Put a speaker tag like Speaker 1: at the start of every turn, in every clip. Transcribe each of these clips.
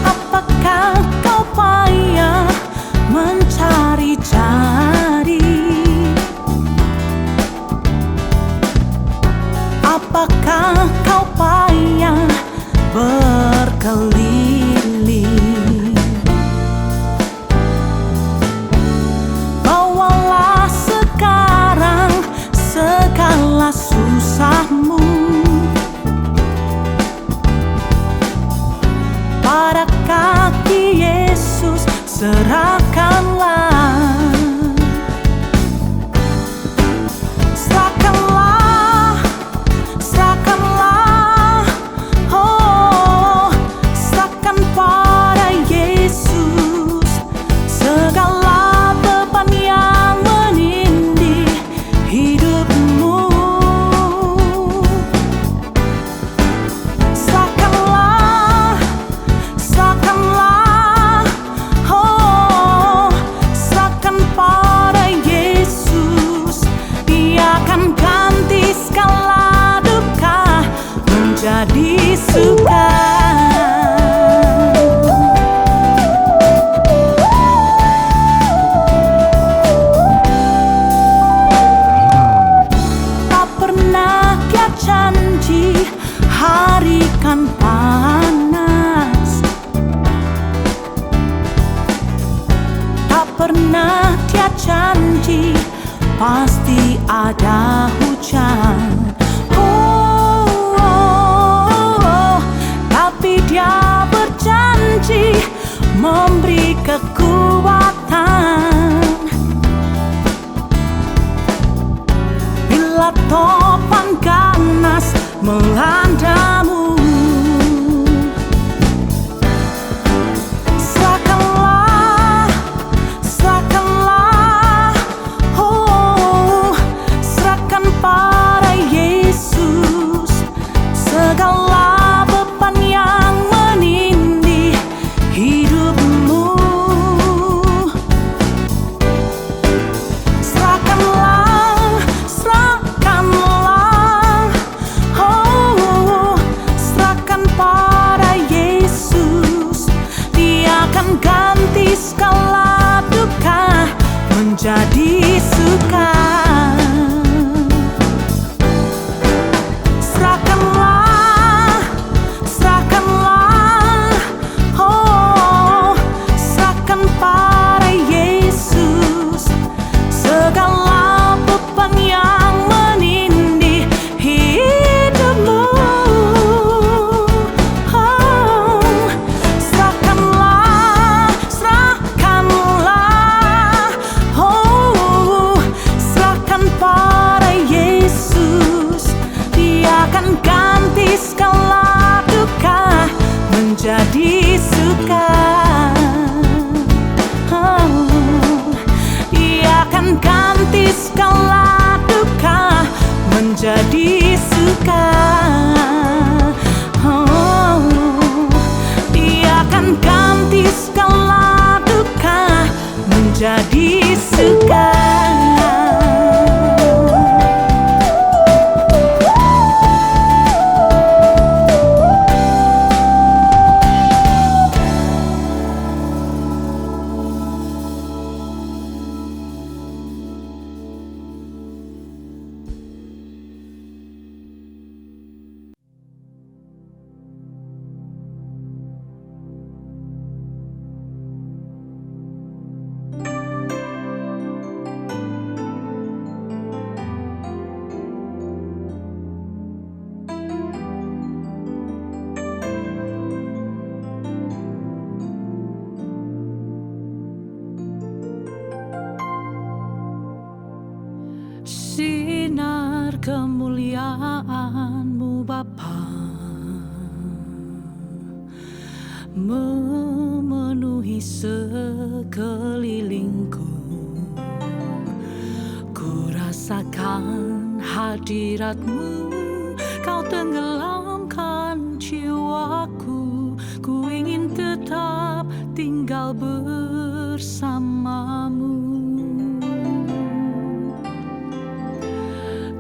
Speaker 1: Apakah kau payah mencari-cari? Apakah kau payah berkeliling? Bawalah sekarang segala susahmu pada kaki Yesus, serahkanlah. Serahkanlah, serahkanlah, oh, serahkan pada Yesus segala beban yang menindih hidupmu. Serahkanlah, serahkanlah, oh, serahkan pada Yesus. Dia akan ganti segala duka menjadi suka. Tak pernah Dia janji hari kan panas, tak pernah Dia janji pasti ada hujan. Oh, oh, oh, tapi Dia berjanji memberi kekuatan bila topan ganas melandamu. Serahkanlah, serahkanlah, oh, serahkan pada Yesus segala beban yang menindih hidupmu. Serahkanlah, serahkanlah, oh, serahkan pada Yesus. Dia akan ganti segala duka menjadi suka. Serahkanlah, serahkanlah, oh, serahkan pada Yesus segala beban yang menindih hidupmu. Oh, serahkanlah, serahkanlah, oh, serahkan pada Yesus. Dia akan ganti segala duka menjadi suka. Oh, Dia akan ganti segala duka menjadi suka. Oh, Dia akan ganti segala duka menjadi suka. Sinar kemuliaan-Mu Bapa memenuhi sekelilingku. Ku rasakan hadirat-Mu, Kau tenggelamkan jiwaku. Ku ingin tetap tinggal bersama-Mu.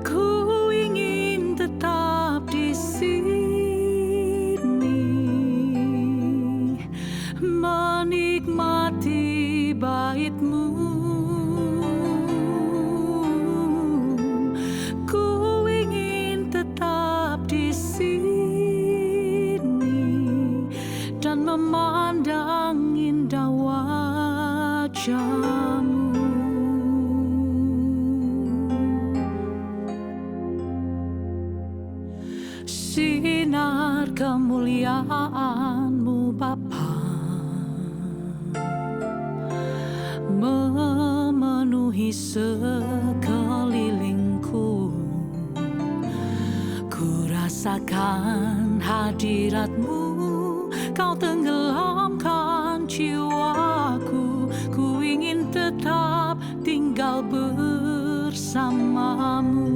Speaker 1: Ku ingin tetap di sini, menikmati bait-Mu. Ku ingin tetap di sini dan memandang indah wajah-Mu. Sinar kemuliaan-Mu Bapa memenuhi sekelilingku. Ku rasakan hadirat-Mu, Kau tenggelamkan jiwaku. Ku ingin tetap tinggal bersama-Mu.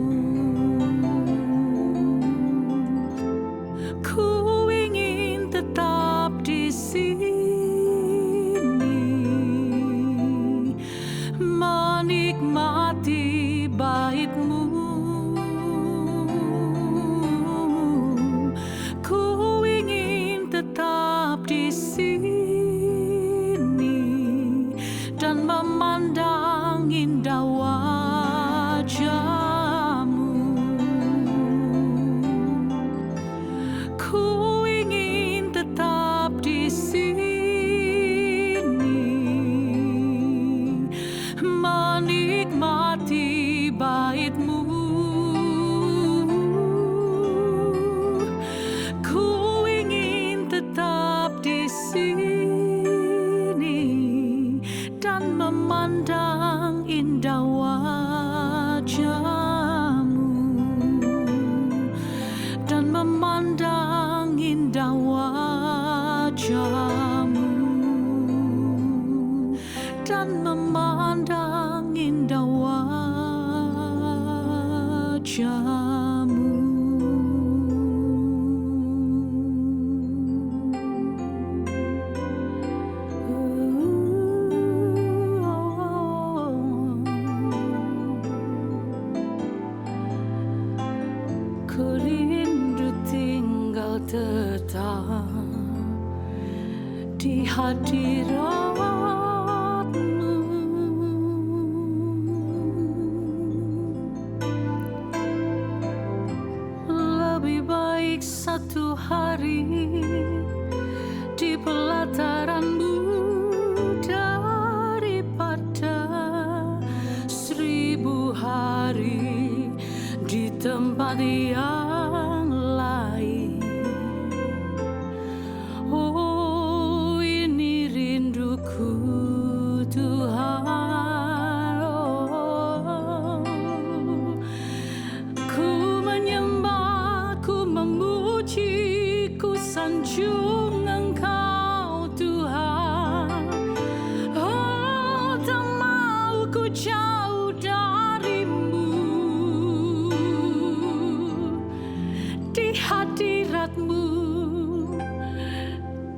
Speaker 1: Ku ingin tetap di sini, menikmati bait-Mu. Ku ingin tetap di sini dan memandang indah wajah-Mu. Ku ingin tetap di sini, menikmati bait-Mu. Ku ingin tetap di sini dan memandang indah wajah-Mu, dan memandang indah wajah-Mu, dan memandang indah wajah-Mu. Ku rindu tinggal tetap di hadirat-Mu. Lebih baik satu hari di pelataran-Mu daripada 1000 hari di tempat yang lain. Oh, ini rinduku Tuhan. Oh, ku menyembah, ku memuji, ku sanjung Engkau Tuhan. Oh, tak mau ku jauh dari-Mu. Di hadirat-Mu,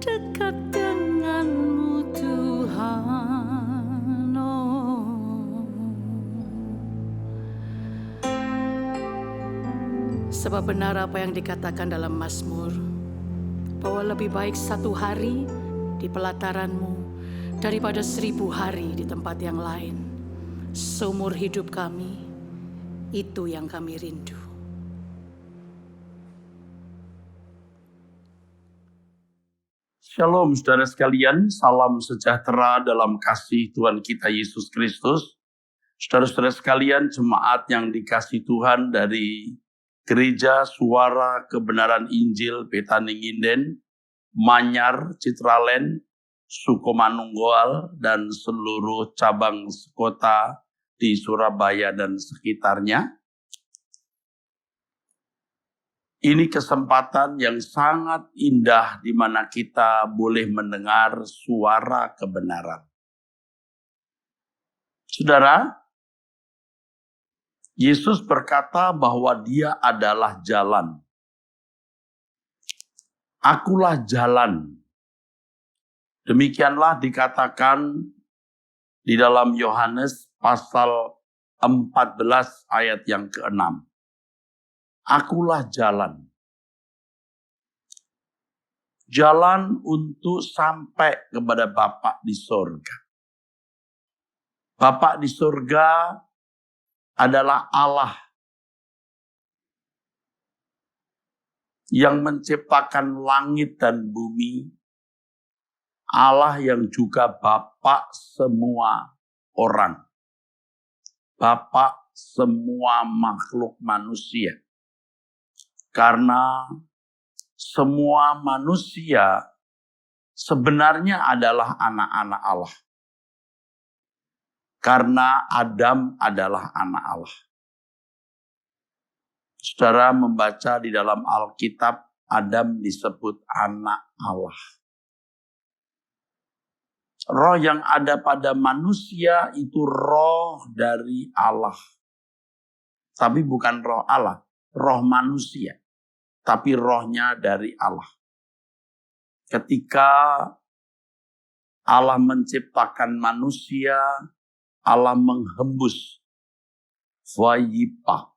Speaker 1: dekat dengan-Mu Tuhan. Oh. Sebab benar apa yang dikatakan dalam Mazmur, bahwa lebih baik satu hari di pelataran-Mu daripada 1000 hari di tempat yang lain. Seumur hidup kami, itu yang kami rindu.
Speaker 2: Shalom saudara sekalian, salam sejahtera dalam kasih Tuhan kita Yesus Kristus. Saudara-saudara sekalian, jemaat yang dikasih Tuhan dari Gereja Suara Kebenaran Injil Betani Nginden, Manyar, Citraland, Sukomanunggal, dan seluruh cabang sekota di Surabaya dan sekitarnya. Ini kesempatan yang sangat indah di mana kita boleh mendengar suara kebenaran. Saudara, Yesus berkata bahwa Dia adalah jalan. Akulah jalan. Demikianlah dikatakan di dalam Yohanes pasal 14 ayat yang ke-6. Akulah jalan. Jalan untuk sampai kepada Bapa di sorga. Bapa di sorga adalah Allah yang menciptakan langit dan bumi. Allah yang juga Bapa semua orang. Bapa semua makhluk manusia. Karena semua manusia sebenarnya adalah anak-anak Allah. Karena Adam adalah anak Allah. Saudara membaca di dalam Alkitab, Adam disebut anak Allah. Roh yang ada pada manusia itu roh dari Allah. Tapi bukan roh Allah, roh manusia. Tapi rohnya dari Allah. Ketika Allah menciptakan manusia, Allah menghembus vayipa,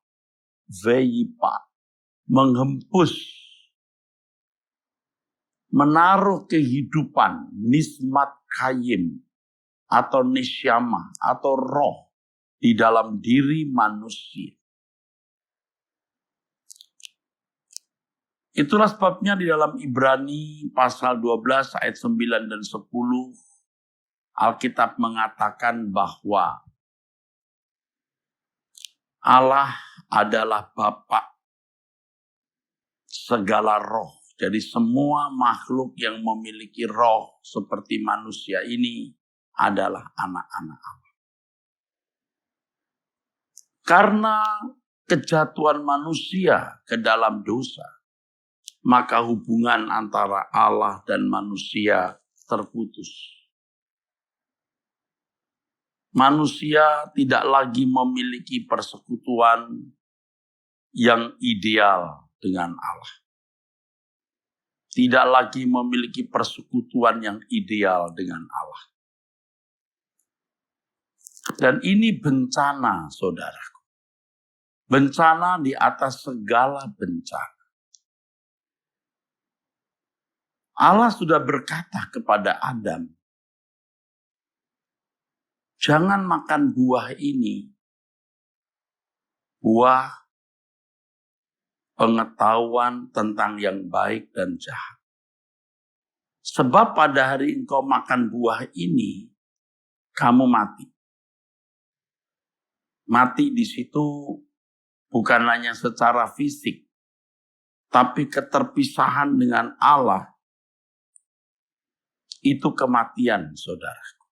Speaker 2: menghempus, menaruh kehidupan, nismat kayim, atau nisyama, atau roh di dalam diri manusia. Itulah sebabnya di dalam Ibrani pasal 12 ayat 9 dan 10, Alkitab mengatakan bahwa Allah adalah Bapa segala roh. Jadi semua makhluk yang memiliki roh seperti manusia ini adalah anak-anak Allah. Karena kejatuhan manusia ke dalam dosa, maka hubungan antara Allah dan manusia terputus. Manusia tidak lagi memiliki persekutuan yang ideal dengan Allah. Tidak lagi memiliki persekutuan yang ideal dengan Allah. Dan ini bencana, saudaraku. Bencana di atas segala bencana. Allah sudah berkata kepada Adam, jangan makan buah ini, buah pengetahuan tentang yang baik dan jahat. Sebab pada hari engkau makan buah ini, kamu mati. Mati di situ bukan hanya secara fisik, tapi keterpisahan dengan Allah. Itu kematian, saudaraku.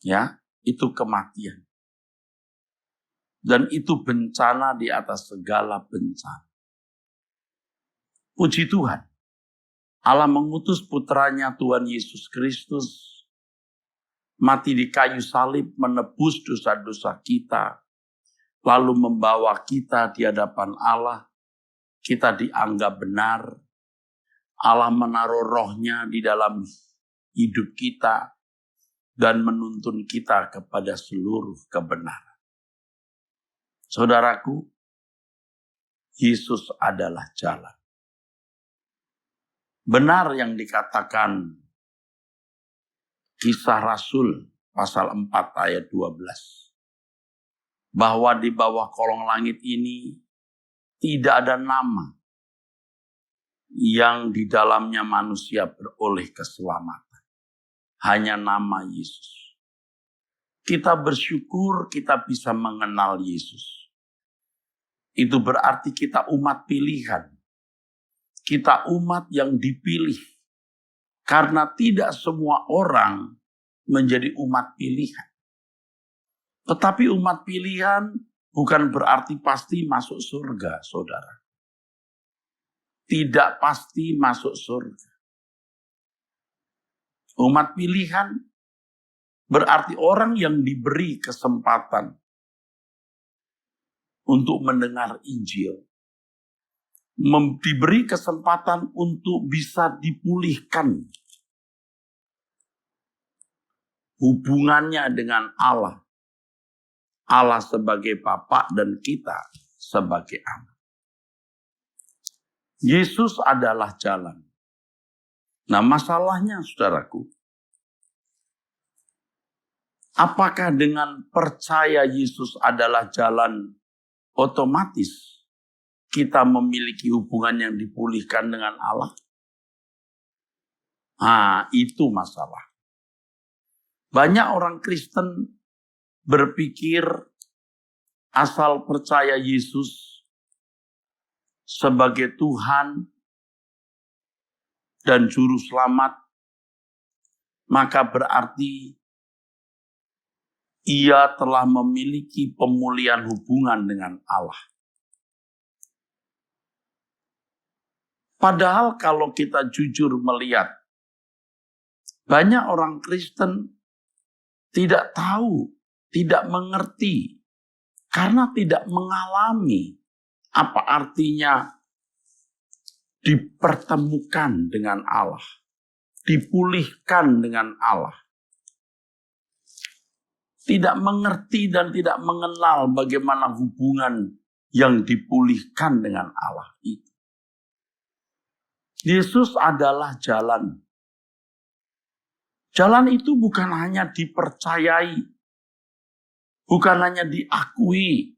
Speaker 2: Ya, itu kematian. Dan itu bencana di atas segala bencana. Puji Tuhan. Allah mengutus putranya Tuhan Yesus Kristus mati di kayu salib menebus dosa-dosa kita. Lalu membawa kita di hadapan Allah. Kita dianggap benar. Allah menaruh rohnya di dalam hidup kita dan menuntun kita kepada seluruh kebenaran. Saudaraku, Yesus adalah jalan. Benar yang dikatakan Kisah Rasul pasal 4 ayat 12. Bahwa di bawah kolong langit ini tidak ada nama yang di dalamnya manusia beroleh keselamatan. Hanya nama Yesus. Kita bersyukur kita bisa mengenal Yesus. Itu berarti kita umat pilihan. Kita umat yang dipilih. Karena tidak semua orang menjadi umat pilihan. Tetapi umat pilihan bukan berarti pasti masuk surga, saudara. Tidak pasti masuk surga. Umat pilihan berarti orang yang diberi kesempatan untuk mendengar Injil. Diberi kesempatan untuk bisa dipulihkan hubungannya dengan Allah. Allah sebagai Bapa dan kita sebagai anak. Yesus adalah jalan. Nah, masalahnya saudaraku, apakah dengan percaya Yesus adalah jalan otomatis kita memiliki hubungan yang dipulihkan dengan Allah? Nah, itu masalah. Banyak orang Kristen berpikir asal percaya Yesus sebagai Tuhan dan Juru Selamat, maka berarti ia telah memiliki pemulihan hubungan dengan Allah. Padahal kalau kita jujur melihat, banyak orang Kristen tidak tahu, tidak mengerti, karena tidak mengalami apa artinya dipertemukan dengan Allah, dipulihkan dengan Allah. Tidak mengerti dan tidak mengenal bagaimana hubungan yang dipulihkan dengan Allah itu. Yesus adalah jalan. Jalan itu bukan hanya dipercayai, bukan hanya diakui,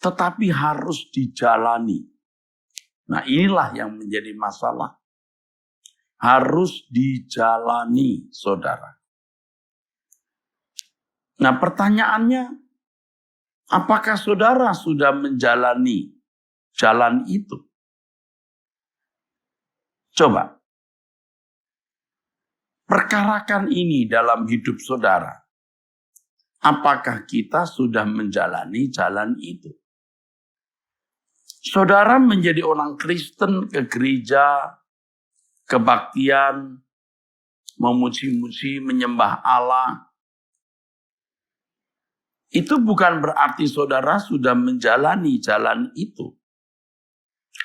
Speaker 2: tetapi harus dijalani. Nah, inilah yang menjadi masalah. Harus dijalani, saudara. Nah, pertanyaannya, apakah saudara sudah menjalani jalan itu? Coba, perkarakan ini dalam hidup saudara. Apakah kita sudah menjalani jalan itu? Saudara menjadi orang Kristen ke gereja, kebaktian, memuji-muji, menyembah Allah. Itu bukan berarti saudara sudah menjalani jalan itu.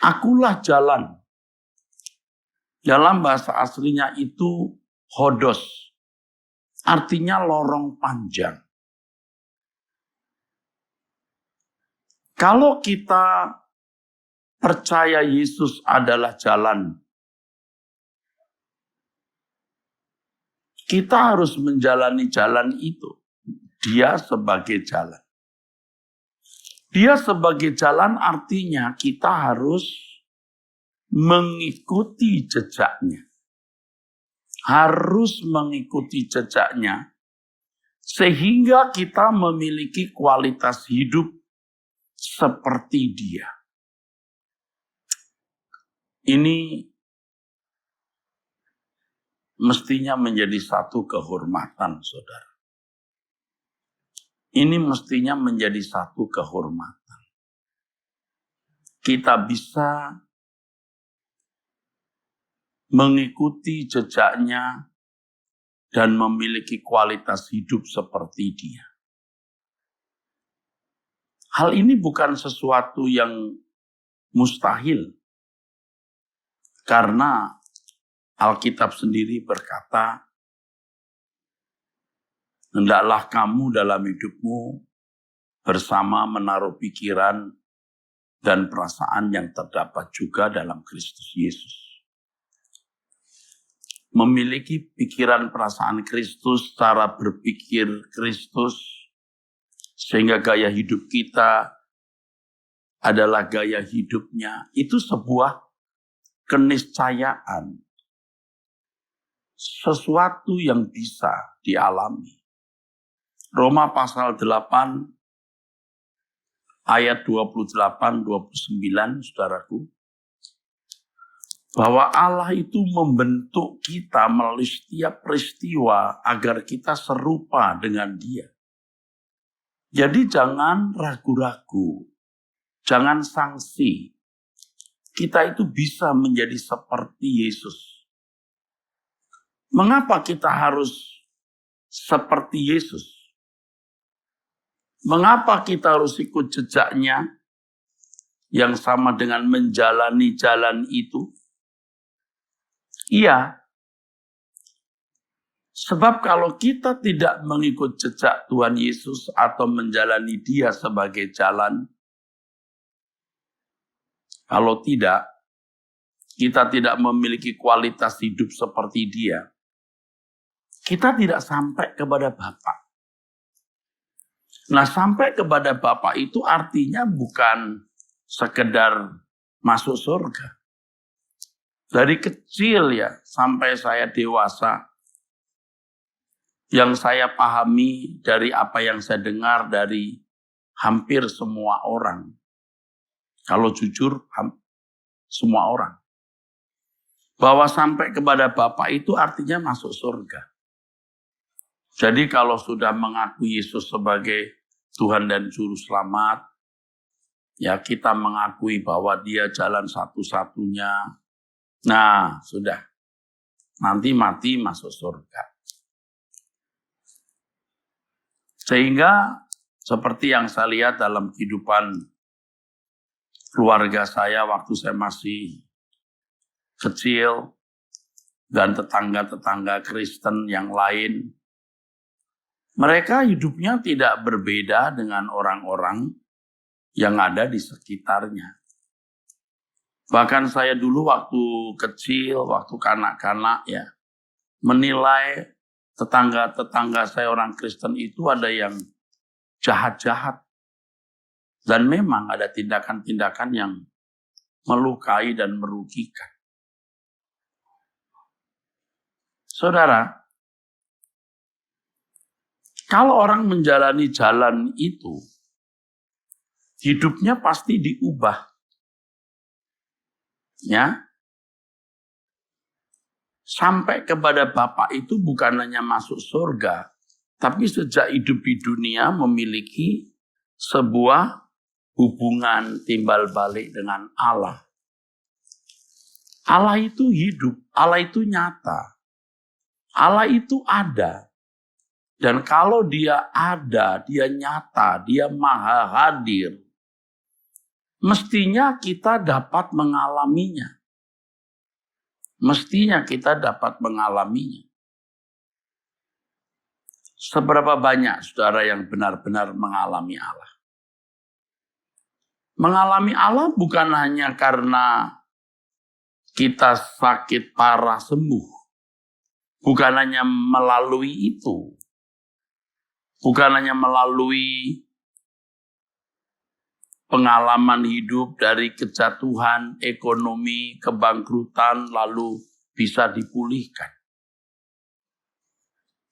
Speaker 2: Akulah jalan. Dalam bahasa aslinya itu hodos. Artinya lorong panjang. Kalau kita percaya Yesus adalah jalan, kita harus menjalani jalan itu. Dia sebagai jalan. Dia sebagai jalan artinya kita harus mengikuti jejaknya. Harus mengikuti jejaknya sehingga kita memiliki kualitas hidup seperti dia. Ini mestinya menjadi satu kehormatan, saudara. Ini mestinya menjadi satu kehormatan. Kita bisa mengikuti jejaknya dan memiliki kualitas hidup seperti dia. Hal ini bukan sesuatu yang mustahil. Karena Alkitab sendiri berkata, hendaklah kamu dalam hidupmu bersama menaruh pikiran dan perasaan yang terdapat juga dalam Kristus Yesus. Memiliki pikiran perasaan Kristus, cara berpikir Kristus, sehingga gaya hidup kita adalah gaya hidupnya. Itu sebuah keniscayaan. Sesuatu yang bisa dialami. Roma pasal 8 ayat 28-29, saudaraku. Bahwa Allah itu membentuk kita melalui setiap peristiwa agar kita serupa dengan Dia. Jadi jangan ragu-ragu, jangan sangsi. Kita itu bisa menjadi seperti Yesus. Mengapa kita harus seperti Yesus? Mengapa kita harus ikut jejaknya yang sama dengan menjalani jalan itu? Iya, sebab kalau kita tidak mengikut jejak Tuhan Yesus atau menjalani Dia sebagai jalan, kalau tidak, kita tidak memiliki kualitas hidup seperti Dia, kita tidak sampai kepada Bapa. Nah, sampai kepada Bapa itu artinya bukan sekedar masuk surga. Dari kecil ya, sampai saya dewasa, yang saya pahami dari apa yang saya dengar dari hampir semua orang. Kalau jujur, semua orang. Bahwa sampai kepada Bapa itu artinya masuk surga. Jadi kalau sudah mengaku Yesus sebagai Tuhan dan Juru Selamat, ya kita mengakui bahwa Dia jalan satu-satunya. Nah, sudah. Nanti mati masuk surga. Sehingga seperti yang saya lihat dalam kehidupan keluarga saya waktu saya masih kecil dan tetangga-tetangga Kristen yang lain, mereka hidupnya tidak berbeda dengan orang-orang yang ada di sekitarnya. Bahkan saya dulu waktu kecil, waktu kanak-kanak ya, menilai tetangga-tetangga saya orang Kristen itu ada yang jahat-jahat. Dan memang ada tindakan-tindakan yang melukai dan merugikan. Saudara, kalau orang menjalani jalan itu, hidupnya pasti diubah. Ya, sampai kepada Bapa itu bukan hanya masuk surga, tapi sejak hidup di dunia memiliki sebuah hubungan timbal balik dengan Allah. Allah itu hidup, Allah itu nyata, Allah itu ada. Dan kalau Dia ada, Dia nyata, Dia maha hadir, mestinya kita dapat mengalaminya. Mestinya kita dapat mengalaminya. Seberapa banyak saudara yang benar-benar mengalami Allah? Mengalami Allah bukan hanya karena kita sakit parah sembuh. Bukan hanya melalui itu. Bukan hanya melalui pengalaman hidup dari kejatuhan, ekonomi, kebangkrutan, lalu bisa dipulihkan.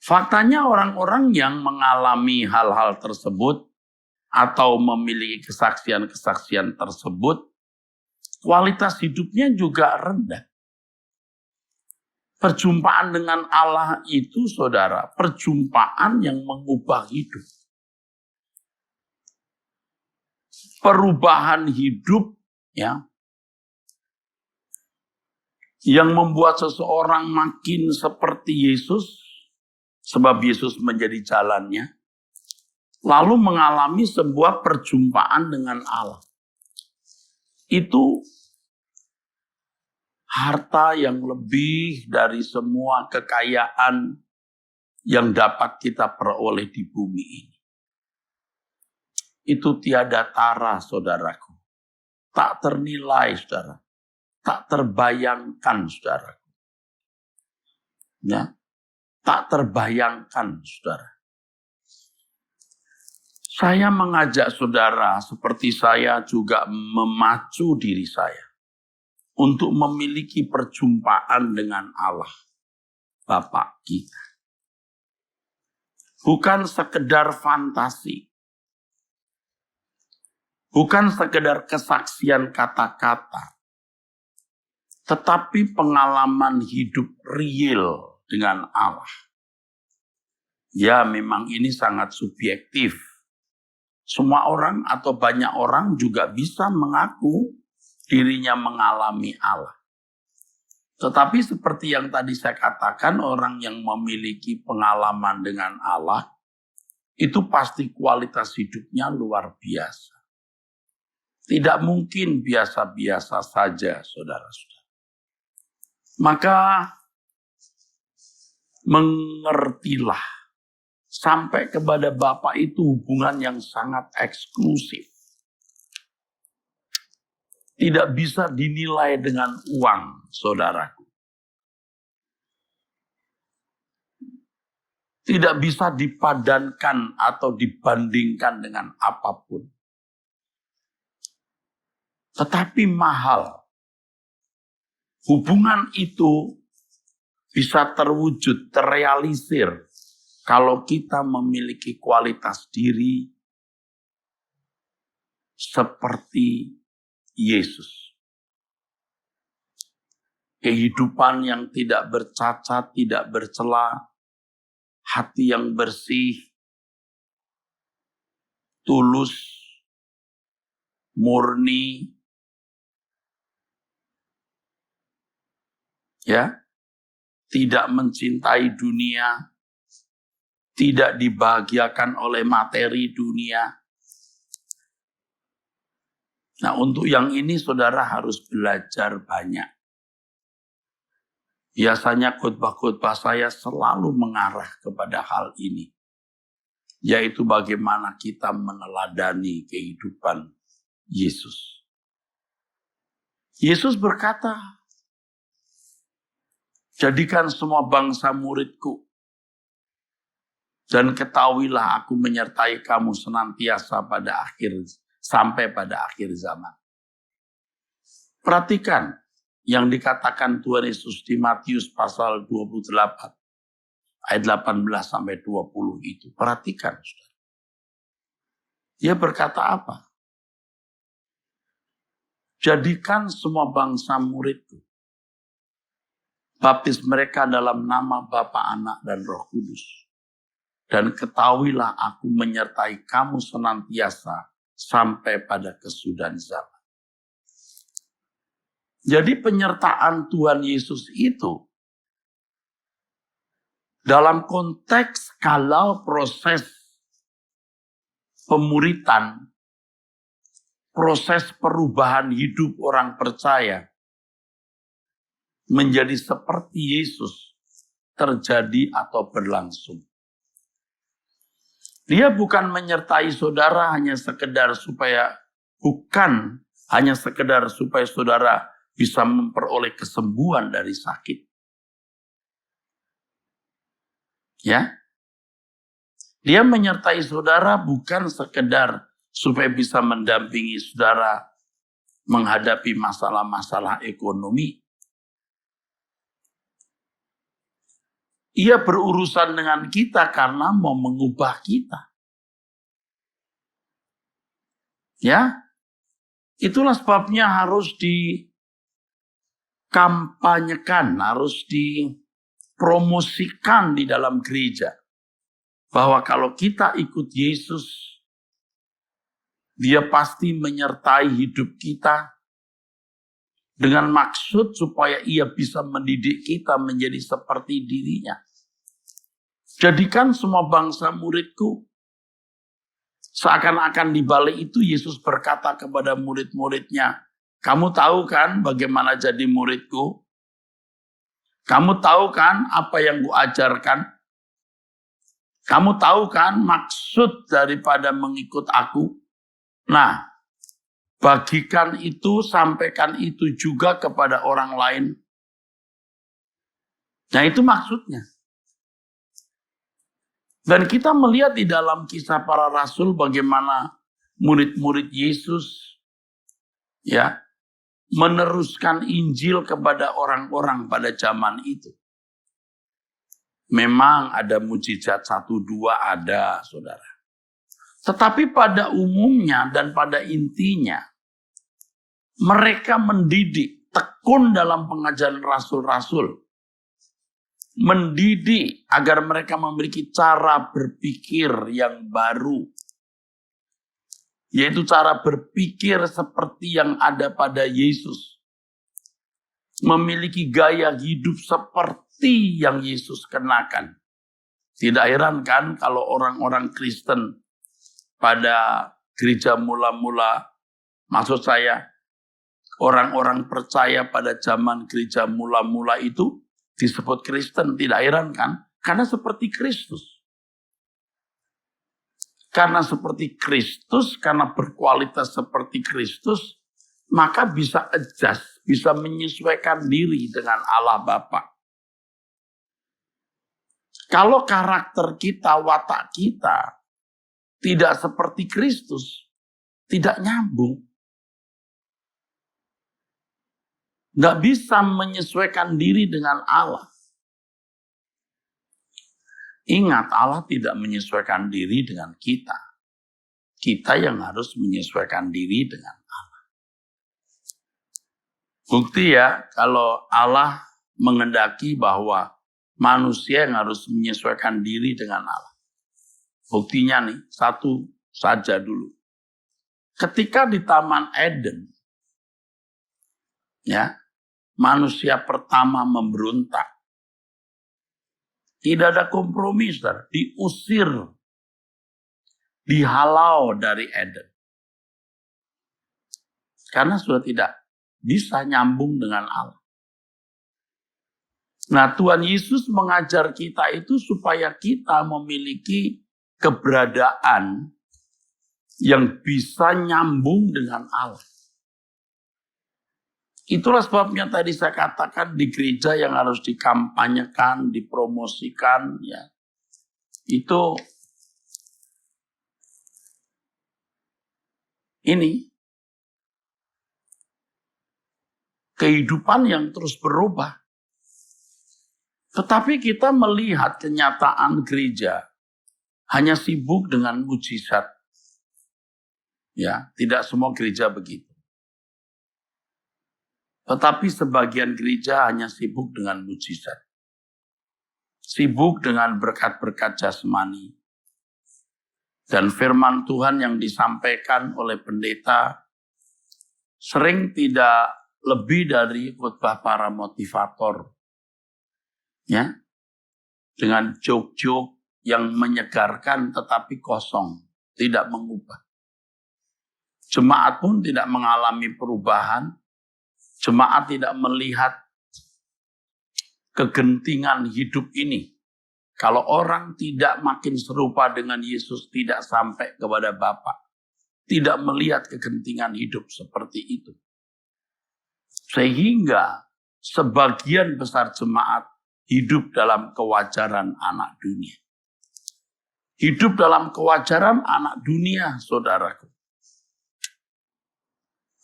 Speaker 2: Faktanya orang-orang yang mengalami hal-hal tersebut atau memiliki kesaksian-kesaksian tersebut, kualitas hidupnya juga rendah. Perjumpaan dengan Allah itu, saudara, perjumpaan yang mengubah hidup. Perubahan hidup ya yang membuat seseorang makin seperti Yesus sebab Yesus menjadi jalannya, lalu mengalami sebuah perjumpaan dengan Allah. Itu harta yang lebih dari semua kekayaan yang dapat kita peroleh di bumi ini. Itu tiada tara, saudaraku. Tak ternilai, saudara. Tak terbayangkan, saudaraku. Ya, tak terbayangkan, saudara. Saya mengajak saudara, seperti saya juga memacu diri saya untuk memiliki perjumpaan dengan Allah, Bapa kita. Bukan sekedar fantasi. Bukan sekedar kesaksian kata-kata, tetapi pengalaman hidup real dengan Allah. Ya, memang ini sangat subjektif. Semua orang atau banyak orang juga bisa mengaku dirinya mengalami Allah. Tetapi seperti yang tadi saya katakan, orang yang memiliki pengalaman dengan Allah, itu pasti kualitas hidupnya luar biasa. Tidak mungkin biasa-biasa saja, saudara-saudara. Maka mengertilah, sampai kepada Bapa itu hubungan yang sangat eksklusif. Tidak bisa dinilai dengan uang, saudaraku. Tidak bisa dipadankan atau dibandingkan dengan apapun. Tetapi mahal. Hubungan itu bisa terwujud, terrealisir kalau kita memiliki kualitas diri seperti Yesus. Kehidupan yang tidak bercacat, tidak bercela, hati yang bersih, tulus, murni, ya, tidak mencintai dunia, tidak dibahagiakan oleh materi dunia. Nah, untuk yang ini saudara harus belajar banyak. Biasanya khotbah-khotbah saya selalu mengarah kepada hal ini, yaitu bagaimana kita meneladani kehidupan Yesus. Yesus berkata, jadikan semua bangsa muridku, dan ketahuilah aku menyertai kamu senantiasa sampai pada akhir zaman. Perhatikan yang dikatakan Tuhan Yesus di Matius pasal 28, ayat 18 sampai 20 itu. Perhatikan, saudara. Dia berkata apa? Jadikan semua bangsa muridku. Baptis mereka dalam nama Bapa, Anak, dan Roh Kudus. Dan ketahuilah aku menyertai kamu senantiasa sampai pada kesudahan zaman. Jadi penyertaan Tuhan Yesus itu dalam konteks kalau proses pemuritan, proses perubahan hidup orang percaya menjadi seperti Yesus terjadi atau berlangsung. Dia bukan menyertai saudara hanya sekedar supaya saudara bisa memperoleh kesembuhan dari sakit. Ya. Dia menyertai saudara bukan sekedar supaya bisa mendampingi saudara menghadapi masalah-masalah ekonomi. Ia berurusan dengan kita karena mau mengubah kita. Ya. Itulah sebabnya harus dikampanyekan, harus dipromosikan di dalam gereja. Bahwa kalau kita ikut Yesus, Dia pasti menyertai hidup kita dengan maksud supaya Ia bisa mendidik kita menjadi seperti dirinya. Jadikan semua bangsa muridku. Seakan-akan di balik itu Yesus berkata kepada murid-muridnya, kamu tahu kan bagaimana jadi muridku? Kamu tahu kan apa yang kuajarkan? Kamu tahu kan maksud daripada mengikut aku? Nah, bagikan itu, sampaikan itu juga kepada orang lain. Nah, itu maksudnya. Dan kita melihat di dalam kisah para rasul bagaimana murid-murid Yesus ya meneruskan Injil kepada orang-orang pada zaman itu. Memang ada mujizat 1-2 ada, saudara. Tetapi pada umumnya dan pada intinya mereka mendidik, tekun dalam pengajaran rasul-rasul. Mendidik agar mereka memiliki cara berpikir yang baru. Yaitu cara berpikir seperti yang ada pada Yesus. Memiliki gaya hidup seperti yang Yesus kenakan. Tidak heran kan kalau orang-orang Kristen pada gereja mula-mula, maksud saya orang-orang percaya pada zaman gereja mula-mula itu disebut Kristen. Tidak heran kan? Karena seperti Kristus. Karena seperti Kristus, karena berkualitas seperti Kristus, maka bisa adjust, bisa menyesuaikan diri dengan Allah Bapa. Kalau karakter kita, watak kita tidak seperti Kristus, tidak nyambung. Nggak bisa menyesuaikan diri dengan Allah. Ingat, Allah tidak menyesuaikan diri dengan kita. Kita yang harus menyesuaikan diri dengan Allah. Bukti ya, kalau Allah mengendaki bahwa manusia yang harus menyesuaikan diri dengan Allah. Buktinya nih, satu saja dulu. Ketika di Taman Eden, ya, manusia pertama memberontak. Tidak ada kompromi, saudara. Diusir. Dihalau dari Eden. Karena sudah tidak bisa nyambung dengan Allah. Nah, Tuhan Yesus mengajar kita itu supaya kita memiliki keberadaan yang bisa nyambung dengan Allah. Itulah sebabnya tadi saya katakan di gereja yang harus dikampanyekan, dipromosikan, ya. Itu ini kehidupan yang terus berubah. Tetapi kita melihat kenyataan gereja hanya sibuk dengan mujizat. Ya, tidak semua gereja begitu. Tetapi sebagian gereja hanya sibuk dengan mujizat. Sibuk dengan berkat-berkat jasmani. Dan firman Tuhan yang disampaikan oleh pendeta sering tidak lebih dari khotbah para motivator. Ya. Dengan joke-joke yang menyegarkan tetapi kosong. Tidak mengubah. Jemaat pun tidak mengalami perubahan. Jemaat tidak melihat kegentingan hidup ini. Kalau orang tidak makin serupa dengan Yesus, tidak sampai kepada Bapa, tidak melihat kegentingan hidup seperti itu. Sehingga sebagian besar jemaat hidup dalam kewajaran anak dunia. Hidup dalam kewajaran anak dunia, saudaraku.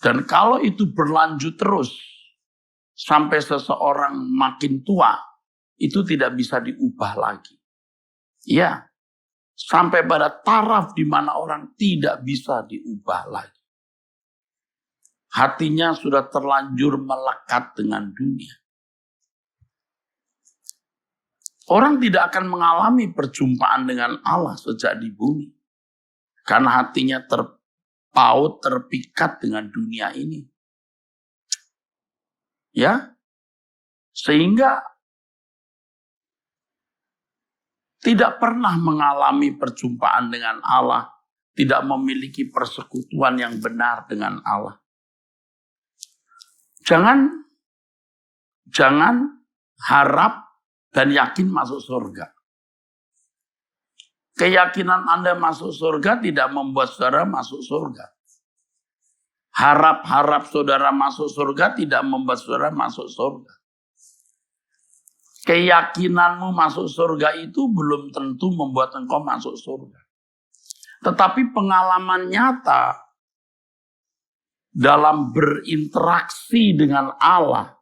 Speaker 2: Dan kalau itu berlanjut terus, sampai seseorang makin tua, itu tidak bisa diubah lagi. Ya, sampai pada taraf di mana orang tidak bisa diubah lagi. Hatinya sudah terlanjur melekat dengan dunia. Orang tidak akan mengalami perjumpaan dengan Allah sejak di bumi. Karena hatinya terpaut, terpikat dengan dunia ini. Ya, sehingga tidak pernah mengalami perjumpaan dengan Allah, tidak memiliki persekutuan yang benar dengan Allah. Jangan harap dan yakin masuk surga. Keyakinan Anda masuk surga tidak membuat saudara masuk surga. Harap-harap saudara masuk surga tidak membuat saudara masuk surga. Keyakinanmu masuk surga itu belum tentu membuat engkau masuk surga. Tetapi pengalaman nyata dalam berinteraksi dengan Allah,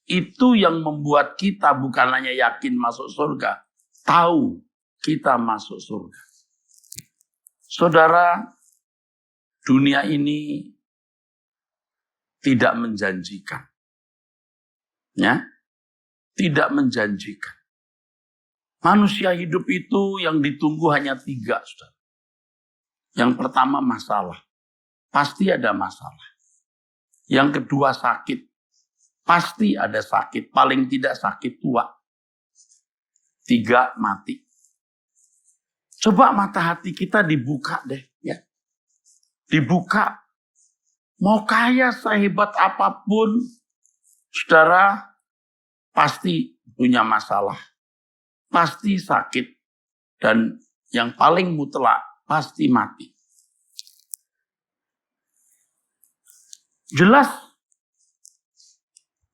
Speaker 2: itu yang membuat kita bukan hanya yakin masuk surga, tahu kita masuk surga. Saudara, dunia ini tidak menjanjikan. Ya, tidak menjanjikan. Manusia hidup itu yang ditunggu hanya 3, saudara. Yang pertama masalah. Pasti ada masalah. Yang kedua sakit. Pasti ada sakit. Paling tidak sakit tua. 3, mati. Coba mata hati kita dibuka deh. Ya. Dibuka. Mau kaya sehebat apapun, saudara pasti punya masalah. Pasti sakit. Dan yang paling mutlak, pasti mati. Jelas,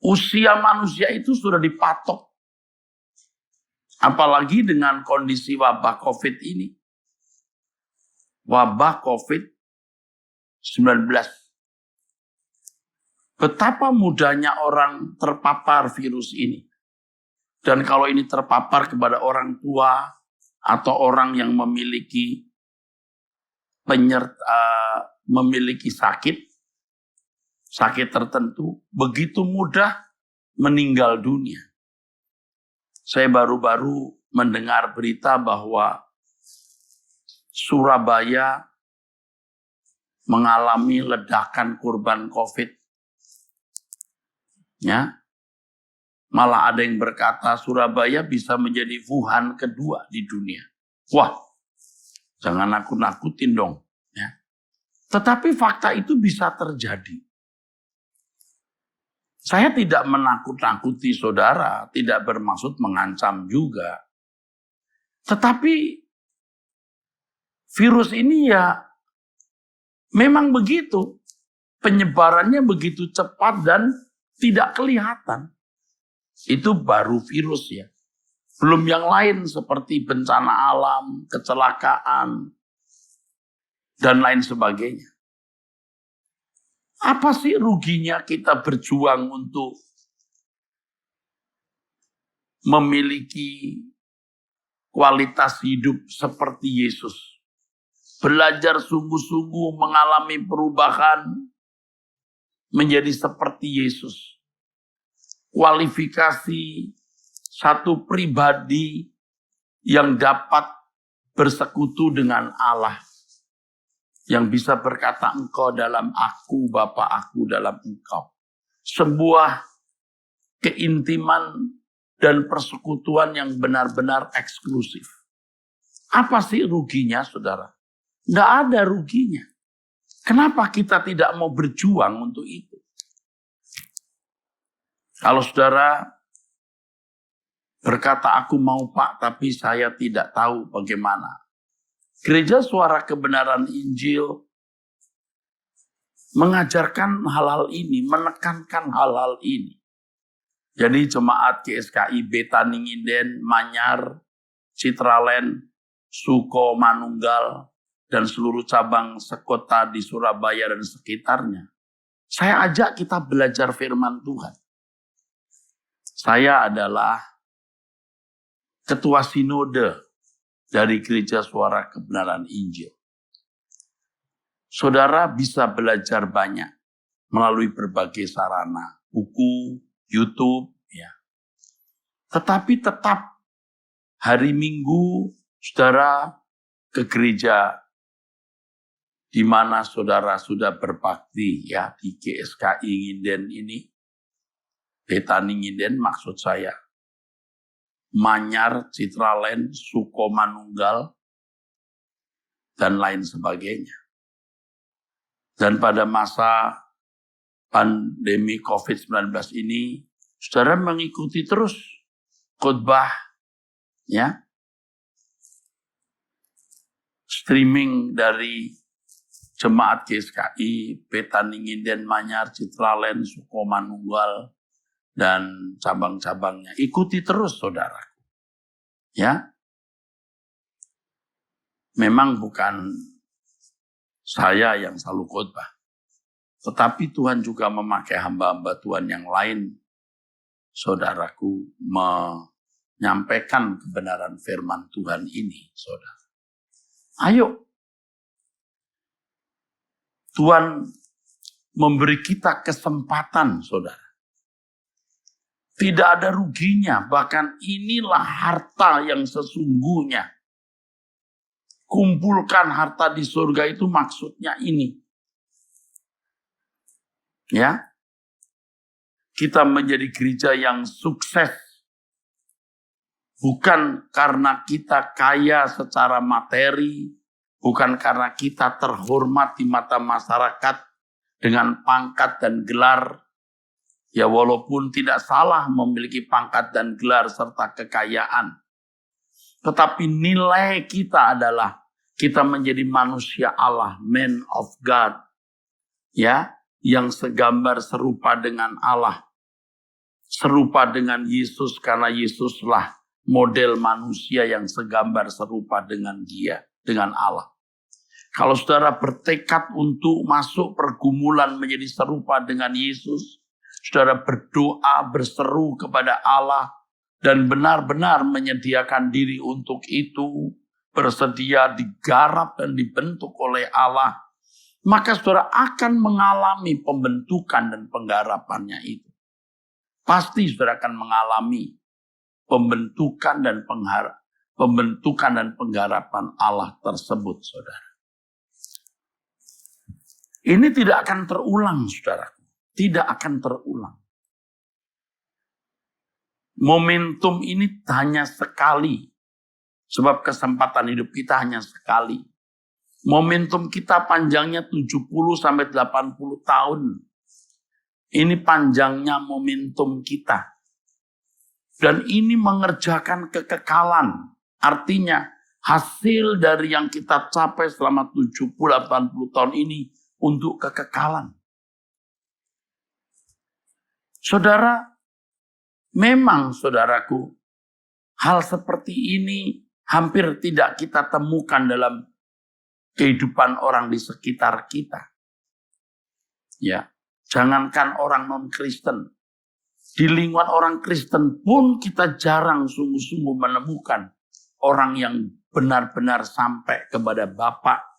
Speaker 2: usia manusia itu sudah dipatok. Apalagi dengan kondisi wabah COVID ini. Wabah COVID-19. Betapa mudahnya orang terpapar virus ini. Dan kalau ini terpapar kepada orang tua atau orang yang memiliki sakit tertentu, begitu mudah meninggal dunia. Saya baru-baru mendengar berita bahwa Surabaya mengalami ledakan korban COVID. Ya. Malah ada yang berkata Surabaya bisa menjadi Wuhan kedua di dunia. Wah, jangan nakut-nakutin dong. Ya. Tetapi fakta itu bisa terjadi. Saya tidak menakut-nakuti saudara, tidak bermaksud mengancam juga. Tetapi virus ini ya memang begitu. Penyebarannya begitu cepat dan tidak kelihatan. Itu baru virus ya. Belum yang lain seperti bencana alam, kecelakaan, dan lain sebagainya. Apa sih ruginya kita berjuang untuk memiliki kualitas hidup seperti Yesus? Belajar sungguh-sungguh mengalami perubahan menjadi seperti Yesus. Kualifikasi satu pribadi yang dapat bersekutu dengan Allah. Yang bisa berkata engkau dalam aku, Bapa aku dalam engkau. Sebuah keintiman dan persekutuan yang benar-benar eksklusif. Apa sih ruginya, saudara? Nggak ada ruginya. Kenapa kita tidak mau berjuang untuk itu? Kalau saudara berkata, aku mau Pak, tapi saya tidak tahu bagaimana. Gereja Suara Kebenaran Injil mengajarkan hal-hal ini, menekankan hal-hal ini. Jadi jemaat GSKI Betaninginden, Manyar, Citraland, Suko, Manunggal, dan seluruh cabang sekota di Surabaya dan sekitarnya. Saya ajak kita belajar firman Tuhan. Saya adalah ketua sinode dari Gereja Suara Kebenaran Injil. Saudara bisa belajar banyak melalui berbagai sarana, buku, YouTube, ya. Tetapi tetap hari Minggu saudara ke gereja di mana saudara sudah berbakti ya di GSKI Nginden ini. Betani Nginden maksud saya. Manyar, Citraland, Suko Manunggal, dan lain sebagainya. Dan pada masa pandemi COVID-19 ini, saudara mengikuti terus khotbah, ya, streaming dari jemaat GSKI, Betani Nginden, Manyar, Citraland, Suko Manunggal, dan cabang-cabangnya. Ikuti terus saudara. Ya. Memang bukan saya yang selalu khotbah. Tetapi Tuhan juga memakai hamba-hamba Tuhan yang lain. Saudaraku menyampaikan kebenaran firman Tuhan ini. Saudara. Ayo. Tuhan memberi kita kesempatan saudara. Tidak ada ruginya, bahkan inilah harta yang sesungguhnya. kumpulkan harta di surga itu maksudnya ini. Ya. Kita menjadi gereja yang sukses. Bukan karena kita kaya secara materi, bukan karena kita terhormat di mata masyarakat dengan pangkat dan gelar. Ya walaupun tidak salah memiliki pangkat dan gelar serta kekayaan. Tetapi nilai kita adalah kita menjadi manusia Allah, man of God. Ya, yang segambar serupa dengan Allah. Serupa dengan Yesus karena Yesuslah model manusia yang segambar serupa dengan Dia, dengan Allah. Kalau saudara bertekad untuk masuk pergumulan menjadi serupa dengan Yesus, saudara berdoa, berseru kepada Allah, dan benar-benar menyediakan diri untuk itu, bersedia digarap dan dibentuk oleh Allah, maka saudara akan mengalami pembentukan dan penggarapannya itu. Pasti saudara akan mengalami pembentukan dan penggarapan Allah tersebut, saudara. Ini tidak akan terulang, saudara. Tidak akan terulang. Momentum ini hanya sekali. Sebab kesempatan hidup kita hanya sekali. Momentum kita panjangnya 70-80 tahun. Ini panjangnya momentum kita. Dan ini mengerjakan kekekalan. Artinya hasil dari yang kita capai selama 70-80 tahun ini untuk kekekalan. Saudara, memang saudaraku, hal seperti ini hampir tidak kita temukan dalam kehidupan orang di sekitar kita. Ya, jangankan orang non-Kristen. Di lingkungan orang Kristen pun kita jarang sungguh-sungguh menemukan orang yang benar-benar sampai kepada Bapa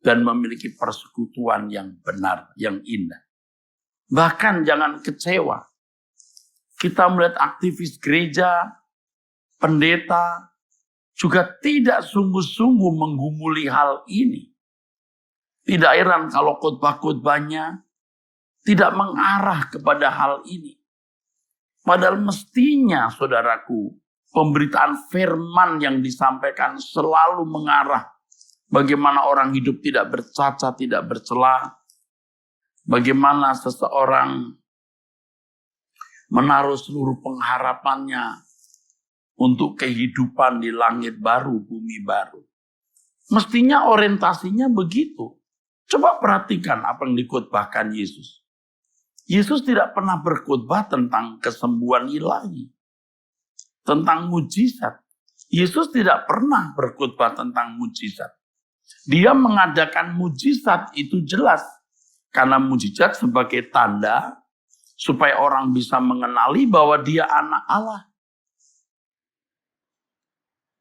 Speaker 2: dan memiliki persekutuan yang benar, yang indah. Bahkan jangan kecewa. Kita melihat aktivis gereja, pendeta, juga tidak sungguh-sungguh menggumuli hal ini. Tidak heran kalau khotbah-khotbahnya tidak mengarah kepada hal ini. Padahal mestinya, saudaraku, pemberitaan firman yang disampaikan selalu mengarah bagaimana orang hidup tidak bercacat, tidak bercela, bagaimana seseorang menaruh seluruh pengharapannya untuk kehidupan di langit baru, bumi baru. Mestinya orientasinya begitu. Coba perhatikan apa yang dikhotbahkan Yesus. Yesus tidak pernah berkhotbah tentang kesembuhan ilahi, tentang mujizat. Yesus tidak pernah berkhotbah tentang mujizat. Dia mengadakan mujizat itu jelas. Karena mujizat sebagai tanda supaya orang bisa mengenali bahwa dia anak Allah.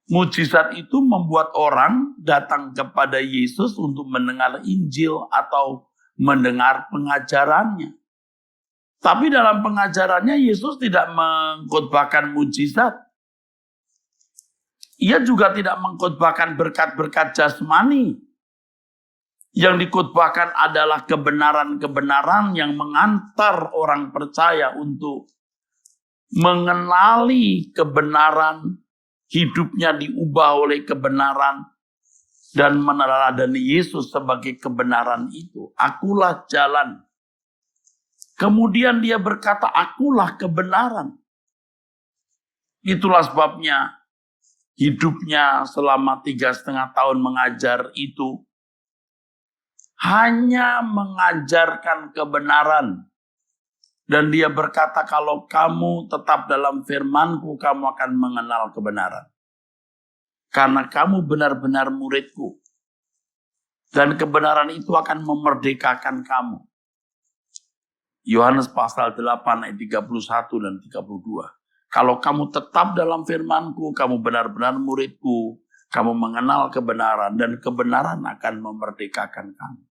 Speaker 2: Mujizat itu membuat orang datang kepada Yesus untuk mendengar Injil atau mendengar pengajarannya. Tapi dalam pengajarannya Yesus tidak mengkhotbahkan mujizat. Ia juga tidak mengkhotbahkan berkat-berkat jasmani. Yang dikhotbahkan adalah kebenaran-kebenaran yang mengantar orang percaya untuk mengenali kebenaran, hidupnya diubah oleh kebenaran, dan meneladani Yesus sebagai kebenaran itu. Akulah jalan. Kemudian dia berkata, akulah kebenaran. Itulah sebabnya hidupnya selama 3,5 tahun mengajar itu hanya mengajarkan kebenaran. Dan dia berkata, kalau kamu tetap dalam firman-Ku, kamu akan mengenal kebenaran. Karena kamu benar-benar murid-Ku. Dan kebenaran itu akan memerdekakan kamu. Yohanes pasal 8 ayat 31 dan 32. Kalau kamu tetap dalam firman-Ku, kamu benar-benar murid-Ku. Kamu mengenal kebenaran dan kebenaran akan memerdekakan kamu.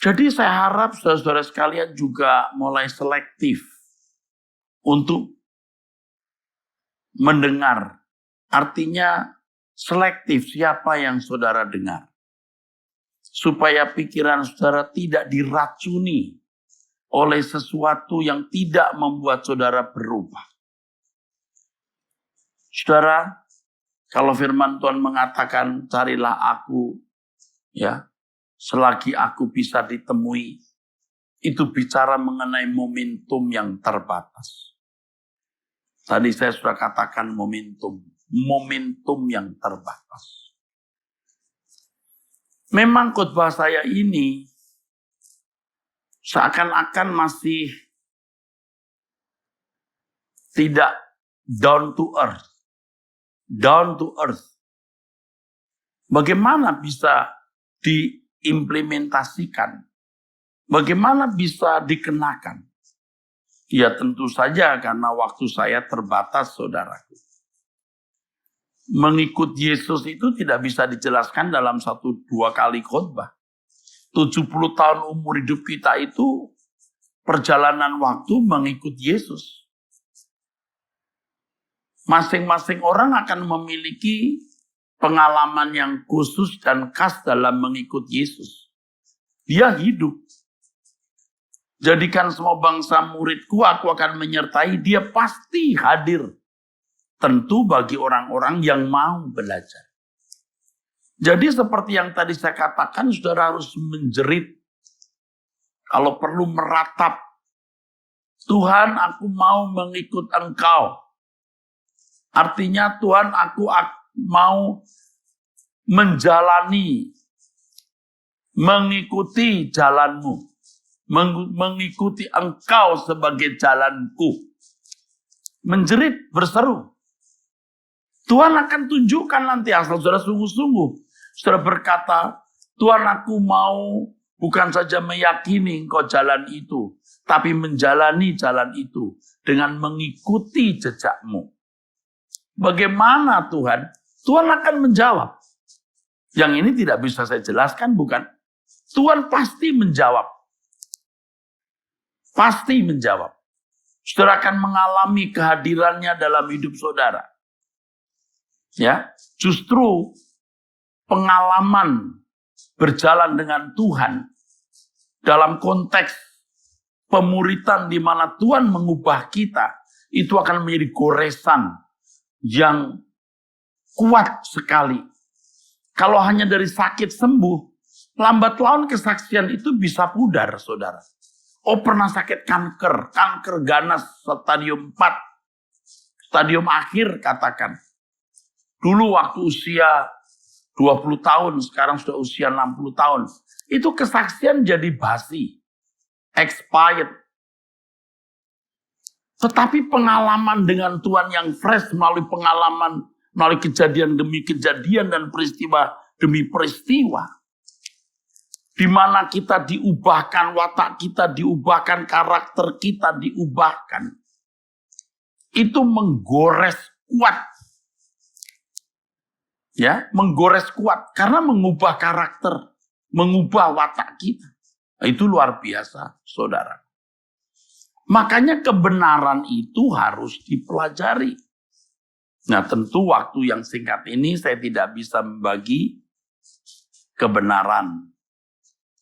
Speaker 2: Jadi saya harap saudara-saudara sekalian juga mulai selektif untuk mendengar. Artinya selektif siapa yang saudara dengar. Supaya pikiran saudara tidak diracuni oleh sesuatu yang tidak membuat saudara berubah. Saudara, kalau firman Tuhan mengatakan carilah aku, ya, selagi aku bisa ditemui, itu bicara mengenai momentum yang terbatas. Tadi saya sudah katakan momentum yang terbatas. Memang khotbah saya ini seakan-akan masih tidak down to earth. Down to earth. Bagaimana bisa diimplementasikan? Bagaimana bisa dikenakan? Ya tentu saja karena waktu saya terbatas, saudaraku. Mengikut Yesus itu tidak bisa dijelaskan dalam 1-2 kali khotbah. 70 tahun umur hidup kita itu perjalanan waktu mengikut Yesus. Masing-masing orang akan memiliki pengalaman yang khusus dan khas dalam mengikut Yesus. Dia hidup. Jadikan semua bangsa muridku, aku akan menyertai. Dia pasti hadir. Tentu bagi orang-orang yang mau belajar. Jadi seperti yang tadi saya katakan, saudara harus menjerit. Kalau perlu meratap. Tuhan, aku mau mengikut Engkau. Artinya Tuhan, aku mau menjalani, mengikuti jalan-Mu. Mengikuti Engkau sebagai jalanku. Menjerit, berseru. Tuhan akan tunjukkan nanti asal saudara sungguh-sungguh. Saudara berkata, Tuhan aku mau bukan saja meyakini Engkau jalan itu, tapi menjalani jalan itu dengan mengikuti jejak-Mu. Bagaimana Tuhan? Tuhan akan menjawab. Yang ini tidak bisa saya jelaskan, bukan? Tuhan pasti menjawab. Pasti menjawab. Saudara akan mengalami kehadirannya dalam hidup saudara. Ya, justru pengalaman berjalan dengan Tuhan dalam konteks pemuritan di mana Tuhan mengubah kita, itu akan menjadi goresan yang kuat sekali. Kalau hanya dari sakit sembuh, lambat laun kesaksian itu bisa pudar, saudara. Oh, pernah sakit kanker ganas stadium 4, stadium akhir katakan. Dulu waktu usia 20 tahun, sekarang sudah usia 60 tahun. Itu kesaksian jadi basi, expired. Tetapi pengalaman dengan Tuhan yang fresh melalui pengalaman, melalui kejadian demi kejadian dan peristiwa demi peristiwa. Di mana kita diubahkan, watak kita diubahkan, karakter kita diubahkan. Itu menggores kuat. Ya, menggores kuat karena mengubah karakter, mengubah watak kita. Itu luar biasa, saudara. Makanya kebenaran itu harus dipelajari. Nah, tentu waktu yang singkat ini saya tidak bisa membagi kebenaran.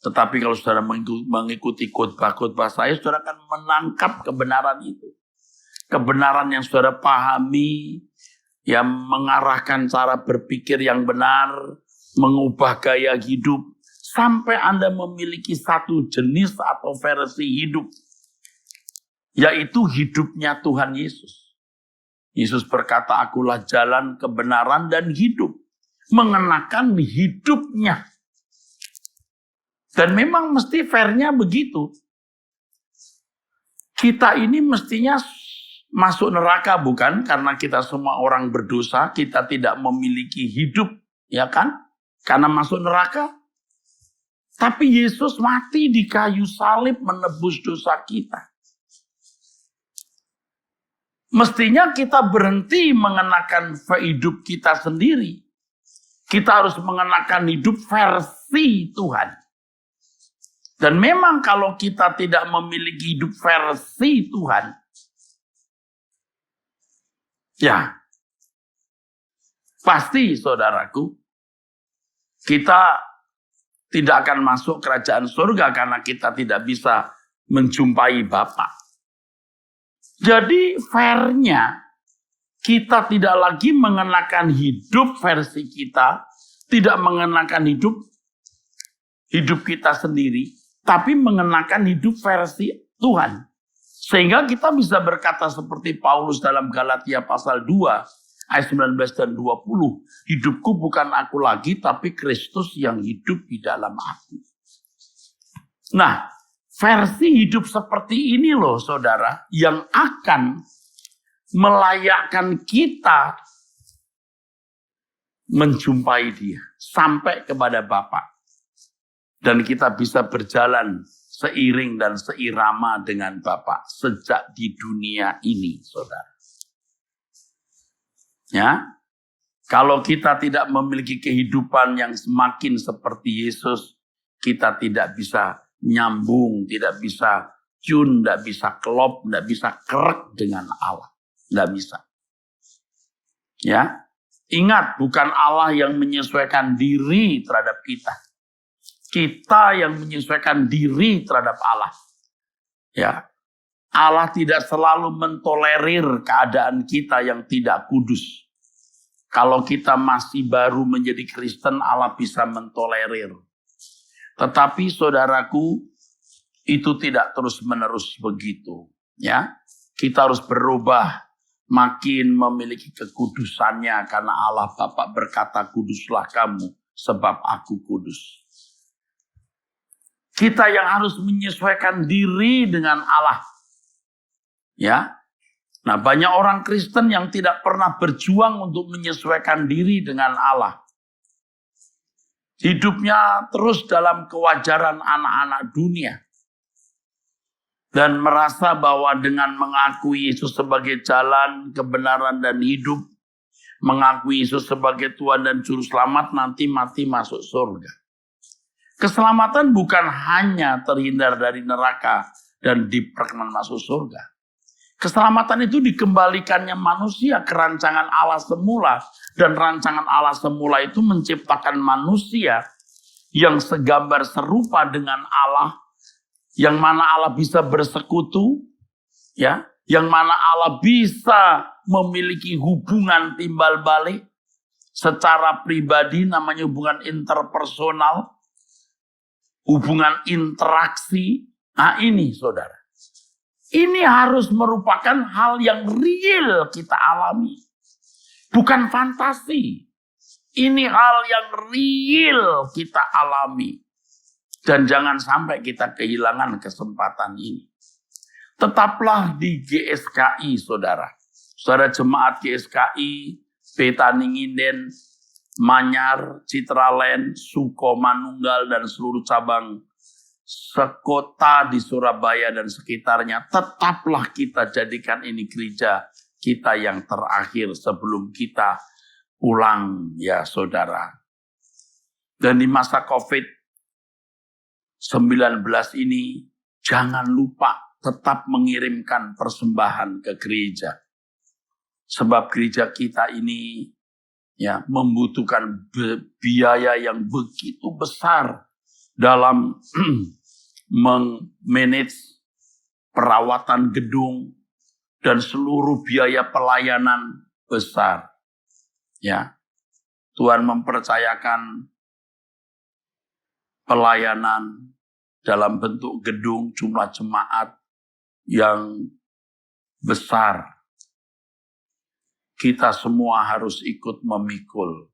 Speaker 2: Tetapi kalau saudara mengikuti khotbah-khotbah saya, saudara akan menangkap kebenaran itu. Kebenaran yang saudara pahami, yang mengarahkan cara berpikir yang benar, mengubah gaya hidup, sampai Anda memiliki satu jenis atau versi hidup, yaitu hidupnya Tuhan Yesus. Yesus berkata, akulah jalan, kebenaran, dan hidup. Mengenakan hidupnya. Dan memang mesti fairnya begitu. Kita ini mestinya masuk neraka, bukan? Karena kita semua orang berdosa, kita tidak memiliki hidup, ya kan? Karena masuk neraka. Tapi Yesus mati di kayu salib menebus dosa kita. Mestinya kita berhenti mengenakan hidup kita sendiri. Kita harus mengenakan hidup versi Tuhan. Dan memang kalau kita tidak memiliki hidup versi Tuhan, ya, Pasti saudaraku, kita tidak akan masuk kerajaan surga karena kita tidak bisa menjumpai Bapa. Jadi fairnya kita tidak lagi mengenakan hidup versi kita, tidak mengenakan hidup kita sendiri, tapi mengenakan hidup versi Tuhan. Sehingga kita bisa berkata seperti Paulus dalam Galatia pasal 2 ayat 19 dan 20. Hidupku bukan aku lagi, tapi Kristus yang hidup di dalam aku. Nah, versi hidup seperti ini loh saudara, yang akan melayakkan kita menjumpai Dia sampai kepada Bapa. Dan kita bisa berjalan seiring dan seirama dengan Bapa sejak di dunia ini, saudara. Ya, kalau kita tidak memiliki kehidupan yang semakin seperti Yesus, kita tidak bisa nyambung, tidak bisa tune, tidak bisa klop, tidak bisa kerek dengan Allah. Tidak bisa. Ya, ingat, bukan Allah yang menyesuaikan diri terhadap kita. Kita yang menyesuaikan diri terhadap Allah. Ya, Allah tidak selalu mentolerir keadaan kita yang tidak kudus. Kalau kita masih baru menjadi Kristen, Allah bisa mentolerir. Tetapi saudaraku, itu tidak terus-menerus begitu. Ya, kita harus berubah, makin memiliki kekudusannya, karena Allah Bapa berkata, kuduslah kamu sebab aku kudus. Kita yang harus menyesuaikan diri dengan Allah. Ya. Nah, banyak orang Kristen yang tidak pernah berjuang untuk menyesuaikan diri dengan Allah. Hidupnya terus dalam kewajaran anak-anak dunia. Dan merasa bahwa dengan mengakui Yesus sebagai jalan, kebenaran, dan hidup, mengakui Yesus sebagai Tuhan dan Juru Selamat, nanti mati masuk surga. Keselamatan bukan hanya terhindar dari neraka dan diperkenan masuk surga. Keselamatan itu dikembalikannya manusia ke rancangan Allah semula. Dan rancangan Allah semula itu menciptakan manusia yang segambar serupa dengan Allah. Yang mana Allah bisa bersekutu. Ya, yang mana Allah bisa memiliki hubungan timbal balik. Secara pribadi namanya hubungan interpersonal. Hubungan interaksi. Nah ini saudara. Ini harus merupakan hal yang real kita alami. Bukan fantasi. Ini hal yang real kita alami. Dan jangan sampai kita kehilangan kesempatan ini. Tetaplah di GSKI saudara. Saudara jemaat GSKI, Betaninginden, Manyar, Citraland, Suko, Manunggal, dan seluruh cabang sekota di Surabaya dan sekitarnya. Tetaplah kita jadikan ini gereja kita yang terakhir sebelum kita pulang ya saudara. Dan di masa COVID-19 ini jangan lupa tetap mengirimkan persembahan ke gereja. Sebab gereja kita ini ya membutuhkan biaya yang begitu besar dalam memanage perawatan gedung dan seluruh biaya pelayanan besar. Ya. Tuhan mempercayakan pelayanan dalam bentuk gedung, jumlah jemaat yang besar. Kita semua harus ikut memikul.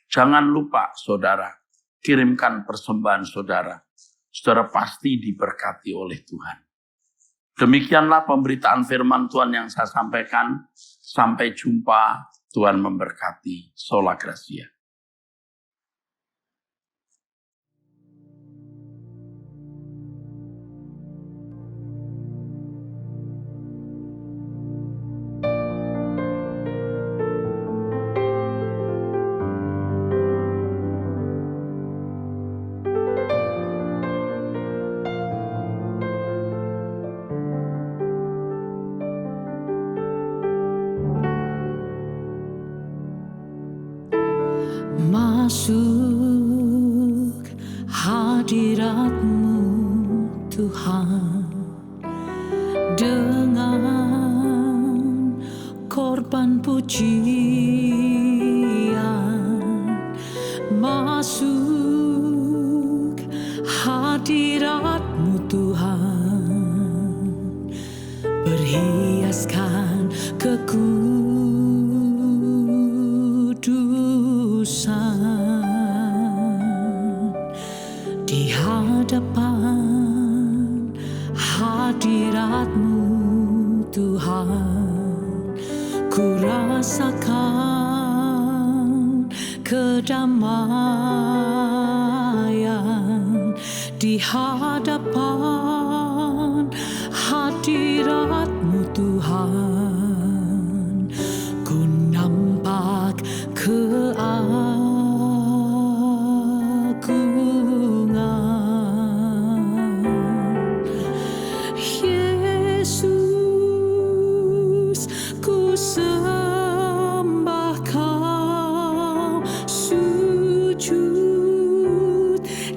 Speaker 2: Jangan lupa saudara, kirimkan persembahan saudara. Saudara pasti diberkati oleh Tuhan. Demikianlah pemberitaan firman Tuhan yang saya sampaikan. Sampai jumpa, Tuhan memberkati. Sola Gracia.
Speaker 1: hadirat-Mu Tuhan, dengan korban pujian masuk hadirat-Mu Tuhan, berhiaskan kekudusan di hadapan hadirat-Mu Tuhan. Ku rasakan kedamaian di hadapan hadirat-Mu Tuhan. Ku nampak keagungan Yesus, ku sembah Kau, sujud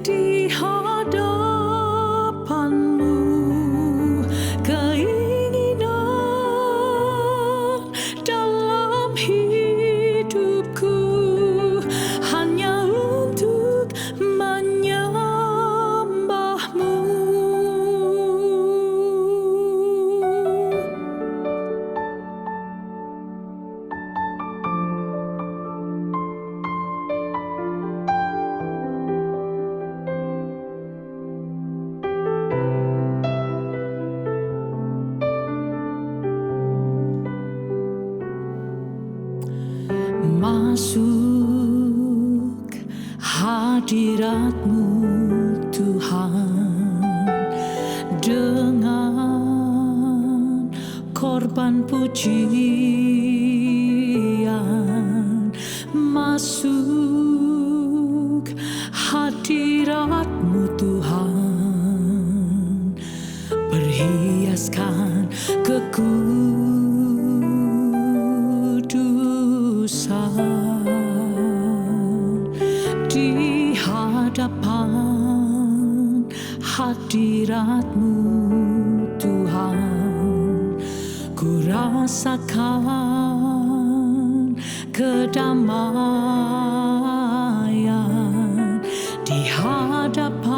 Speaker 1: di hadapan-Mu. Keinginan dalam hidupku hanya untuk menyembah-Mu. Masuk hadirat-Mu Tuhan, dengan korban pujian masuk hadirat-Mu Tuhan, berhiaskan kekudusan di hadapan hadirat-Mu Tuhan. Ku rasakan kedamaian di hadapan